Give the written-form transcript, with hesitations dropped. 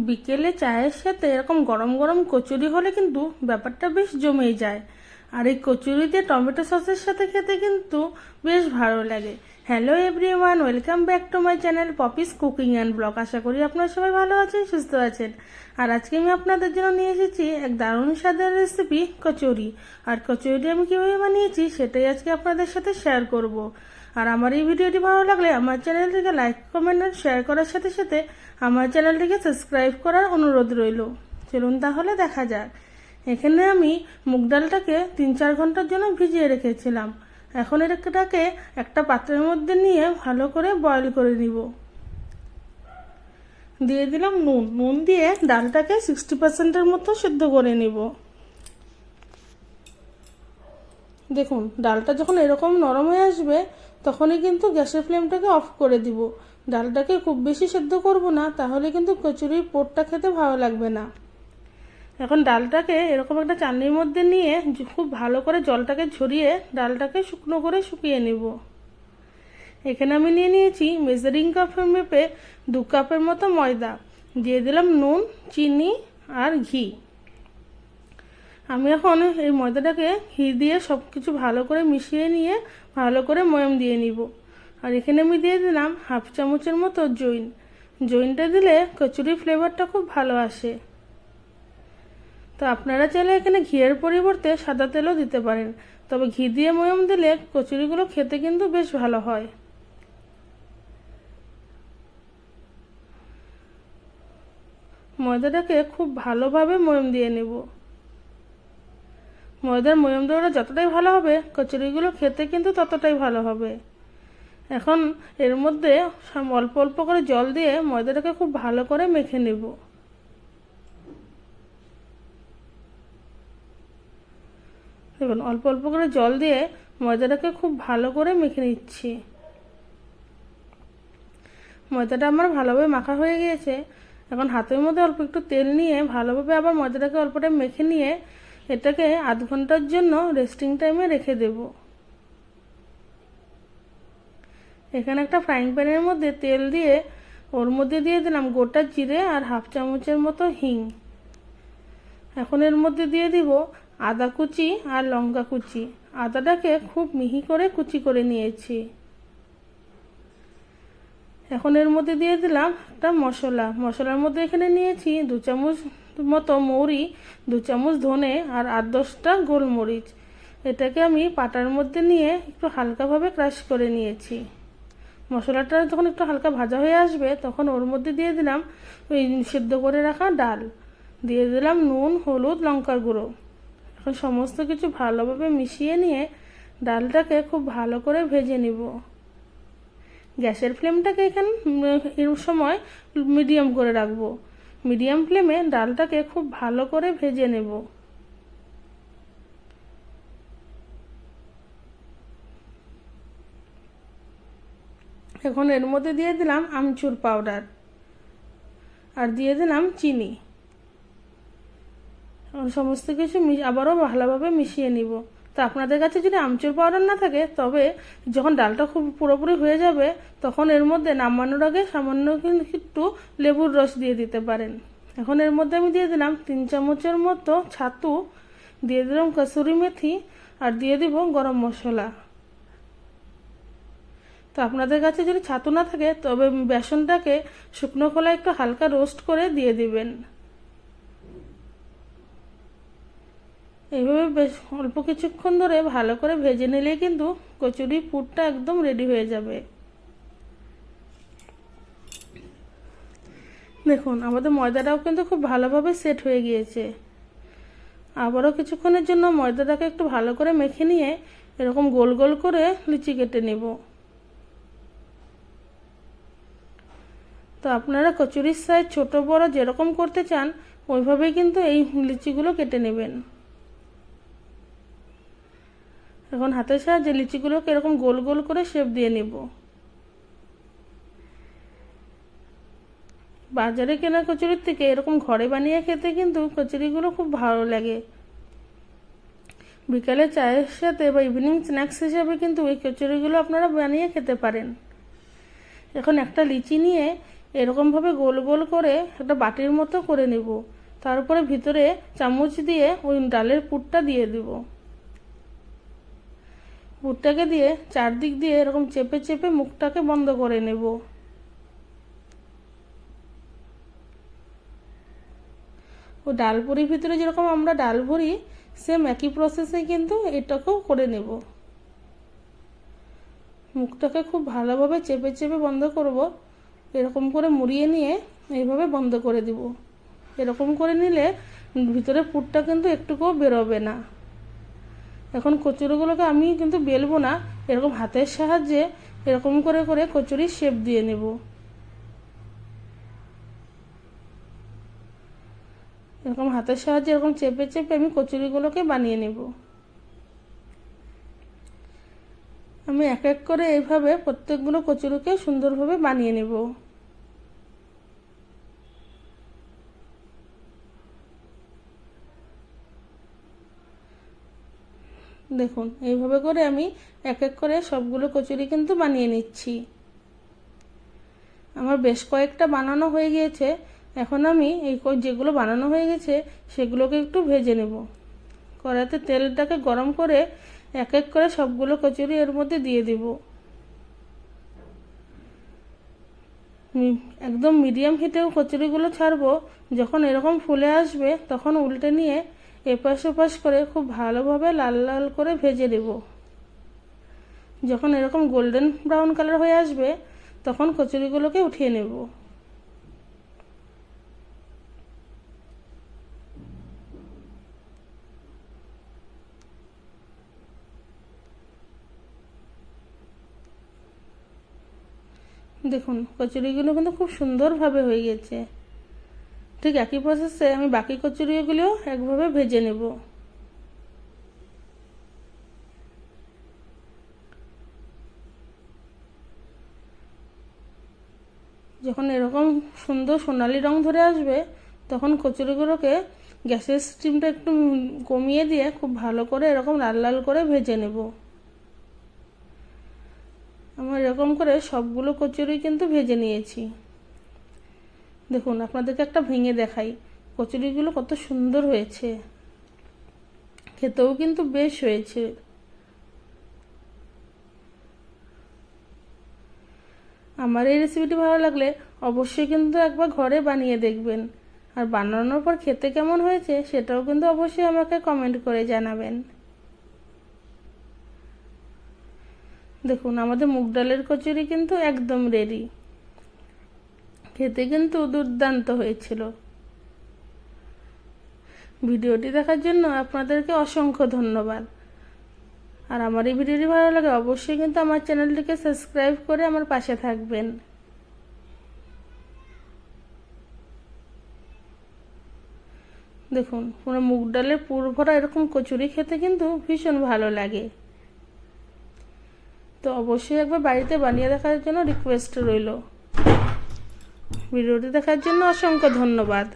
বিকেলে চায়ের সাথে এরকম গরম গরম কচুরি হলে কিন্তু ব্যাপারটা বেশ জমেই যায়। আর এই কচুরি দিয়ে টমেটো সসের সাথে খেতে কিন্তু বেশ ভালো লাগে। Hello everyone, welcome back to my channel Popy's cooking and blog. আশা করি আপনারা সবাই ভালো আছেন, সুস্থ আছেন। আর আজকে আমি আপনাদের জন্য নিয়ে এসেছি এক দারুণ স্বাদের রেসিপি কচুরি। আর কচুরিটি আমি কীভাবে বানিয়েছি সেটাই আজকে আপনাদের সাথে শেয়ার করব। আর আমার এই ভিডিওটি ভালো লাগলে আমার চ্যানেলটিকে লাইক, কমেন্ট আর শেয়ার করার সাথে সাথে আমার চ্যানেলটিকে সাবস্ক্রাইব করার অনুরোধ রইল। চলুন তাহলে দেখা যাক। এখানে আমি মুগ ডালটাকে 3-4 ঘন্টার জন্য ভিজিয়ে রেখেছিলাম। এখন এটাকে একটা পাত্রের মধ্যে নিয়ে ভালো করে বয়েল করে নিব। দিয়ে দিলাম নুন দিয়ে ডালটাকে 60% মতো সিদ্ধ করে নিব। দেখুন, ডালটা যখন এরকম নরম হয়ে আসবে তখনই কিন্তু গ্যাসের ফ্লেমটাকে অফ করে দিব। ডালটাকে খুব বেশি সেদ্ধ করব না, তাহলে কিন্তু কচুরির পোরটা খেতে ভালো লাগবে না। এখন ডালটাকে এরকম একটা চালনির মধ্যে নিয়ে খুব ভালো করে জলটাকে ঝরিয়ে ডালটাকে শুকনো করে শুকিয়ে নেব। এখানে আমি নিয়ে নিয়েছি মেজারিং কাপের মেপে 2 কাপের মতো ময়দা। দিয়ে দিলাম নুন, চিনি আর ঘি। আমি এখন এই ময়দাটাকে ঘি দিয়ে সব কিছু ভালো করে মিশিয়ে নিয়ে ভালো করে ময়াম দিয়ে নিব। আর এখানে আমি দিয়ে দিলাম 1/2 চামচের মতো জৈনটা দিলে কচুরির ফ্লেভারটা খুব ভালো আসে। তো আপনারা চাইলে এখানে ঘিয়ের পরিবর্তে সাদা তেলও দিতে পারেন, তবে ঘি দিয়ে ময়াম দিলে কচুরিগুলো খেতে কিন্তু বেশ ভালো হয়। ময়দাটাকে খুব ভালোভাবে ময়াম দিয়ে নেব। ময়দার ময়াম দেওয়াটা যতটাই ভালো হবে কচুরিগুলো খেতে কিন্তু ততটাই ভালো হবে। এখন এর মধ্যে অল্প অল্প করে জল দিয়ে ময়দাটাকে খুব ভালো করে মেখে নেব। দেখুন, অল্প অল্প করে জল দিয়ে ময়দাটাকে খুব ভালো করে মেখে নিচ্ছি। ময়দাটা আমার ভালোভাবে মাখা হয়ে গিয়েছে। এখন হাতের মধ্যে অল্প একটু তেল নিয়ে ভালোভাবে আবার ময়দাটাকে অল্পটা মেখে নিয়ে এটাকে আধ ঘন্টার জন্য রেস্টিং টাইমে রেখে দেব। এখানে একটা ফ্রাইং প্যানের মধ্যে তেল দিয়ে ওর মধ্যে দিয়ে দিলাম গোটা জিরে আর 1/2 চামচের মতো হিং। এখন এর মধ্যে দিয়ে দিব আদা কুচি আর লঙ্কা কুচি। আদাটাকে খুব মিহি করে কুচি করে নিয়েছি। এখন এর মধ্যে দিয়ে দিলাম একটা মশলার মধ্যে এখানে নিয়েছি 2 চামচ মতো মৌরি, 2 চামচ ধনে আর 8-10টা গোলমরিচ। এটাকে আমি পাটার মধ্যে নিয়ে একটু হালকাভাবে ক্রাশ করে নিয়েছি। মশলাটা যখন একটু হালকা ভাজা হয়ে আসবে তখন ওর মধ্যে দিয়ে দিলাম ওই সিদ্ধ করে রাখা ডাল। দিয়ে দিলাম নুন, হলুদ, লঙ্কার গুঁড়ো। এখন সমস্ত কিছু ভালোভাবে মিশিয়ে নিয়ে ডালটাকে খুব ভালো করে ভেজে নিব। গ্যাসের ফ্লেমটাকে এখানে এর সময় মিডিয়াম করে রাখবো। মিডিয়াম ফ্লেমে ডালটাকে খুব ভালো করে ভেজে নেব। এখন এর মধ্যে দিয়ে দিলাম আমচুর পাউডার আর দিয়ে দিলাম চিনি। সমস্ত কিছু আবারও ভালোভাবে মিশিয়ে নিব। তো আপনাদের কাছে যদি আমচুর পাউডার না থাকে তবে যখন ডালটা খুব পুরোপুরি হয়ে যাবে তখন এর মধ্যে নামানোর আগে সামান্য একটু লেবুর রস দিয়ে দিতে পারেন। এখন এর মধ্যে আমি দিয়ে দিলাম 3 চামচের মতো ছাতু, দিয়ে দিলাম কসুরি মেথি আর দিয়ে দিব গরম মশলা। তো আপনাদের কাছে যদি ছাতু না থাকে তবে বেসনটাকে শুকনো খোলায় একটু হালকা রোস্ট করে দিয়ে দিবেন। এইভাবে বেশ অল্প কিছুক্ষণ ধরে ভালো করে ভেজে নিলে কিন্তু কচুরি পুরটা একদম রেডি হয়ে যাবে। দেখুন, আমাদের ময়দাটাও কিন্তু খুব ভালোভাবে সেট হয়ে গিয়েছে। আবারও কিছুক্ষণের জন্য ময়দাটাকে একটু ভালো করে মেখে নিয়ে এরকম গোল গোল করে লিচি কেটে নেব। তো আপনারা কচুরির সাইজ ছোট বড় যেরকম করতে চান ওইভাবেই কিন্তু এই লিচিগুলো কেটে নেবেন। এখন হাতের সাহায্যে লিচিগুলোকে এরকম গোল গোল করে শেপ দিয়ে নেব। বাজারে কেনা কচুরির থেকে এরকম ঘরে বানিয়ে খেতে কিন্তু কচুরিগুলো খুব ভালো লাগে। বিকালে চায়ের সাথে বা ইভিনিং স্ন্যাক্স হিসাবে কিন্তু এই কচুরিগুলো আপনারা বানিয়ে খেতে পারেন। এখন একটা লিচি নিয়ে এরকমভাবে গোল গোল করে একটা বাটির মতো করে নেব। তারপরে ভিতরে চামচ দিয়ে ওই ডালের পুরটা দিয়ে দেব। পুরটাকে দিয়ে চারদিক দিয়ে এরকম চেপে চেপে মুখটাকে বন্ধ করে নেব। ও ডাল পুরির ভিতরে যেরকম আমরা ডাল ভরি, সেম একই প্রসেসে কিন্তু এটাকেও করে নেব। মুখটাকে খুব ভালোভাবে চেপে চেপে বন্ধ করব। এরকম করে মুড়িয়ে নিয়ে এইভাবে বন্ধ করে দিব। এরকম করে নিলে ভিতরে পুরটা কিন্তু একটুকুও বেরোবে না। এখন কচুরিগুলোকে আমি কিন্তু বেলবো না, এরকম হাতের সাহায্যে এরকম করে করে কচুরির শেপ দিয়ে নেব। এরকম হাতের সাহায্যে এরকম চেপে চেপে আমি কচুরিগুলোকে বানিয়ে নেব। আমি এক এক করে এইভাবে প্রত্যেকগুলো কচুরিকে সুন্দরভাবে বানিয়ে নেব। দেখুন এইভাবে করে আমি এক এক করে সবগুলো কচুরি কিন্তু বানিয়ে নিচ্ছি। আমার বেশ কয়েকটা বানানো হয়ে গিয়েছে। এখন আমি এই যেগুলো বানানো হয়ে গেছে সেগুলোকে একটু ভেজে নেব। কড়াইতে তেলটাকে গরম করে এক এক করে সবগুলো কচুরি এর মধ্যে দিয়ে দেব। একদম মিডিয়াম হিটেও কচুরিগুলো ছাড়বো। যখন এরকম ফুলে আসবে তখন উল্টে নিয়ে এপাশ ওপাশ করে খুব ভালোভাবে লাল লাল করে ভেজে নেব। যখন এরকম গোল্ডেন ব্রাউন কালার হয়ে আসবে তখন কচুরিগুলোকে উঠিয়ে নেব। দেখুন কচুরিগুলো কিন্তু খুব সুন্দরভাবে হয়ে গেছে। ঠিক একই প্রসেসে আমি বাকি কচুরিগুলোও একভাবে ভেজে নেব। যখন এরকম সুন্দর সোনালি রং ধরে আসবে তখন কচুরিগুলোকে গ্যাসের স্টিমটা একটু কমিয়ে দিয়ে খুব ভালো করে এরকম লাল লাল করে ভেজে নেব। আমার এরকম করে সবগুলো কচুরি কিন্তু ভেজে নিয়েছি। দেখুন আপনাদেরকে একটা ভেঙে দেখাই, কচুরিগুলো কত সুন্দর হয়েছে, খেতেও কিন্তু বেশ হয়েছে। আমার এই রেসিপিটি ভালো লাগলে অবশ্যই কিন্তু একবার ঘরে বানিয়ে দেখবেন, আর বানানোর পর খেতে কেমন হয়েছে সেটাও কিন্তু অবশ্যই আমাকে কমেন্ট করে জানাবেন। দেখুন আমাদের মুগ ডালের কচুরি কিন্তু একদম রেডি। খেতে কিন্তু দুর্দান্ত হয়েছিল। ভিডিওটি দেখার জন্য আপনাদেরকে অসংখ্য ধন্যবাদ। আর আমার এই ভিডিওটি ভালো লাগে অবশ্যই কিন্তু আমার চ্যানেলটিকে সাবস্ক্রাইব করে আমার পাশে থাকবেন। দেখুন পুরো মুগ ডালের পুর ভরা এরকম কচুরি খেতে কিন্তু ভীষণ ভালো লাগে। তো অবশ্যই একবার বাড়িতে বানিয়ে দেখার জন্য রিকোয়েস্ট রইল। ভিডিওটি দেখার জন্য অসংখ্য ধন্যবাদ।